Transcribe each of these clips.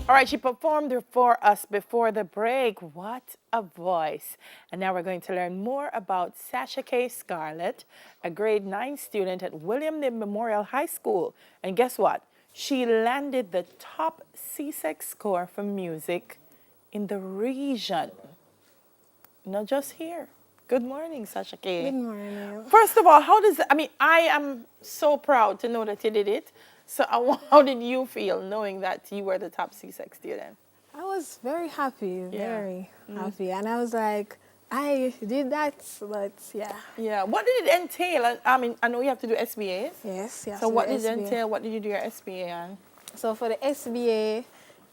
All right, she performed for us before the break. What a voice. And now we're going to learn more about Sasha-Kay Scarlett, a grade 9 student at William Knibb Memorial High School. And guess what? She landed the top CSEC score for music in the region. Not just here. Good morning, Sasha-Kay. Good morning. First of all, how does I mean, I am so proud to know that you did it. So how did you feel knowing that you were the top CSEC student? I was very happy, very happy. And I was like, I did that, but yeah. Yeah. What did it entail? I mean, I know you have to do SBAs. Yes, yes. So what did it entail? What did you do your SBA on? So for the SBA,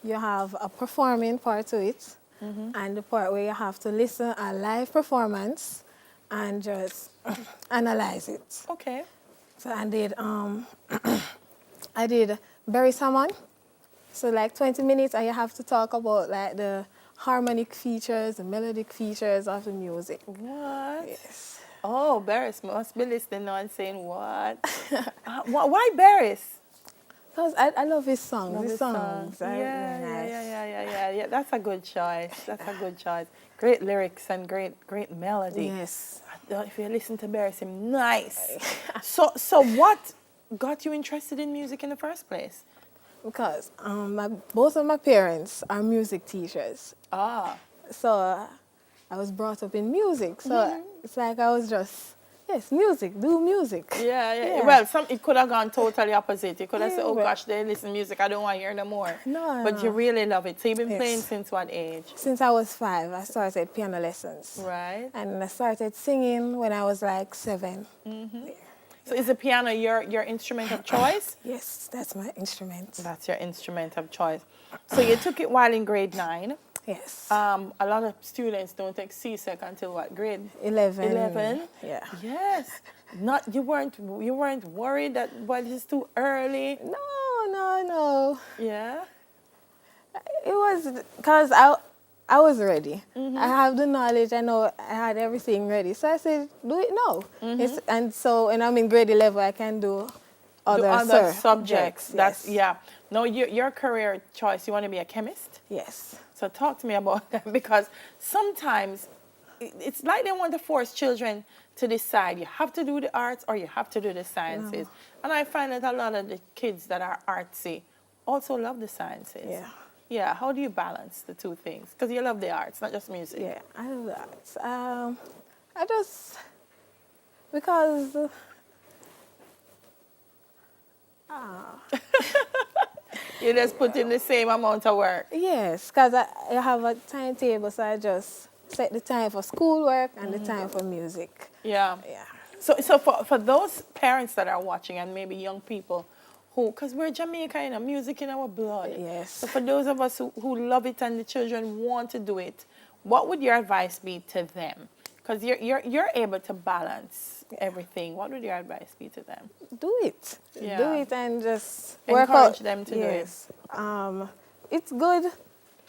you have a performing part to it, and the part where you have to listen a live performance and just analyze it. Okay. So I did Berry Salmon. So like 20 minutes, and you have to talk about like the harmonic features, the melodic features of the music. What? Yes. Oh, Barris must be listening now and saying, what? Why Barris? Because I love his songs. Love His his songs songs. are Yeah, really nice. yeah. That's a good choice. That's a good choice. Great lyrics and great melody. Yes. If you listen to Barris, him nice. So what got you interested in music in the first place? Because both of my parents are music teachers. Ah. So I was brought up in music. So it's like I was just, yes, music, do music. Yeah. Well, it could have gone totally opposite. You could have said, oh but- gosh, they listen to music, I don't want to hear no more. No, But no. you really love it. So you've been Yes. playing since what age? Since I was 5, I started piano lessons. Right. And I started singing when I was like 7. So is the piano your instrument of choice? Yes, that's my instrument. That's your instrument of choice. So you took it while in grade 9. Yes. A lot of students don't take CSEC until what grade? 11. 11? Yeah. Yes. You weren't worried that this is too early? No. Yeah. It was because I was ready. I have the knowledge. I know I had everything ready. So I said, do it now. And so when I'm in grade 11, I can do other subjects. That's yes. No, your career choice. You want to be a chemist. Yes. So talk to me about that, because sometimes it's like they want to force children to decide you have to do the arts or you have to do the sciences. And I find that a lot of the kids that are artsy also love the sciences. Yeah. Yeah. How do you balance the two things? Because you love the arts, not just music. Yeah, I do that. I just, because, You just put in the same amount of work. yes, because I have a timetable, so I just set the time for schoolwork and the time for music. Yeah. Yeah. So for those parents that are watching and maybe young people because we're Jamaica, music in our blood. Yes. So for those of us who love it and the children want to do it, what would your advice be to them? Because you're able to balance everything. What would your advice be to them? Do it. Yeah. Do it and just work Encourage out. them to do it. It's good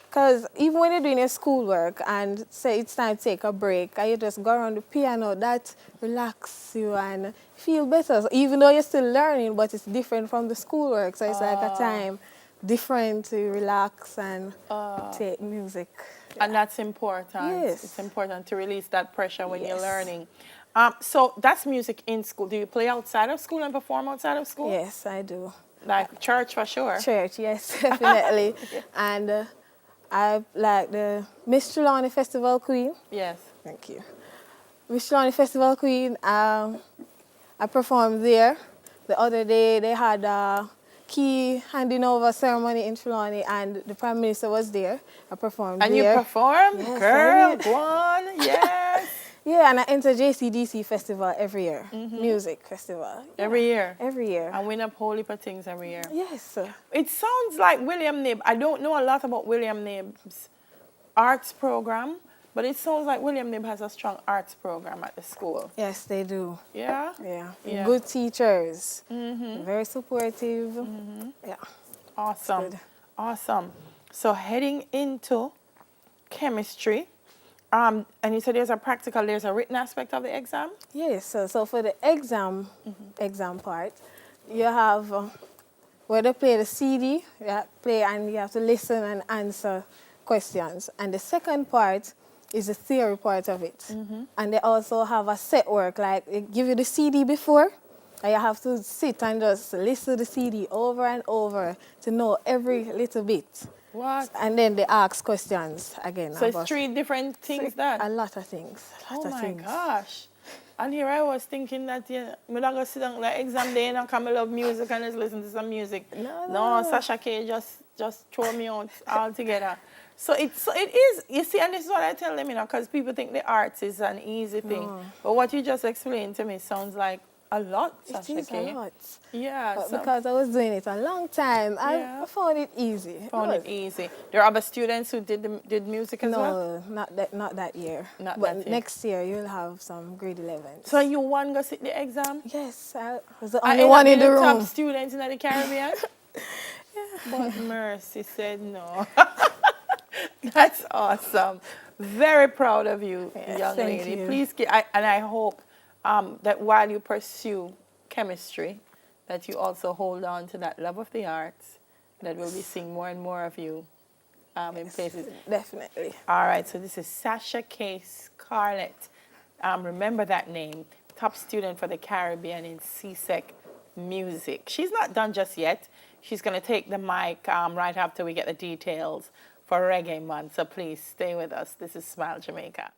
because even when you're doing your schoolwork and say it's time to take a break and you just go around the piano, that relaxes you and feel better. So even though you're still learning, but it's different from the schoolwork. So it's like a time different to relax and take music. And that's important. Yes. It's important to release that pressure when you're Yes. learning. So that's music in school. Do you play outside of school and perform outside of school? Yes, I do. Like church for sure. Church, yes, definitely. And I like the Miss Trelawney Festival Queen. Yes. Thank you. Miss Trelawney Festival Queen, I performed there. The other day they had a key handing over ceremony in Trelawney and the Prime Minister was there. I performed And there. you performed? Yes, Girl, I did. go on. Yes. Yeah, and I enter JCDC Festival every year. Music Festival. Every year. Every year. And win up whole heap of things every year. Yes. It sounds like William Knibb. I don't know a lot about William Knibb's arts program, but it sounds like William Knibb has a strong arts program at the school. Yes, they do. Yeah? Yeah. Yeah. Good teachers. Very supportive. Yeah. Awesome. Good. Awesome. So heading into chemistry, and you said there's a written aspect of the exam? Yes. So for the exam part, you have where they play the CD, play and you have to listen and answer questions. And the second part is the theory part of it. And they also have a set work, like they give you the CD before, and you have to sit and just listen to the CD over and over to know every little bit. What? And then they ask questions again. So it's 3 different things that? A lot of things. Oh my gosh. And here I was thinking that, yeah, I'm not going to sit down like exam day and come, I love music and just listen to some music. No, Sasha-Kay just throw me out altogether. So it is, you see, and this is what I tell them, you know, because people think the arts is an easy thing. But what you just explained to me sounds like a lot, Sasha-Kay. It is a lot. Yeah. But because I was doing it a long time, I found it easy. Found it easy. There are other students who did music as well? No, not that year. Not but that year. next year you'll have some grade 11. So you want to go sit the exam? Yes, I was the only one in the room. Top students in the Caribbean? But Mercy said no. That's awesome. Very proud of you, young lady. You. Please, and I hope that while you pursue chemistry, that you also hold on to that love of the arts, that we'll be seeing more and more of you in places. Definitely. All right, so this is Sasha-Kay Scarlett. Remember that name. Top student for the Caribbean in CSEC music. She's not done just yet. She's going to take the mic right after we get the details for Reggae Month. So please stay with us. This is Smile Jamaica.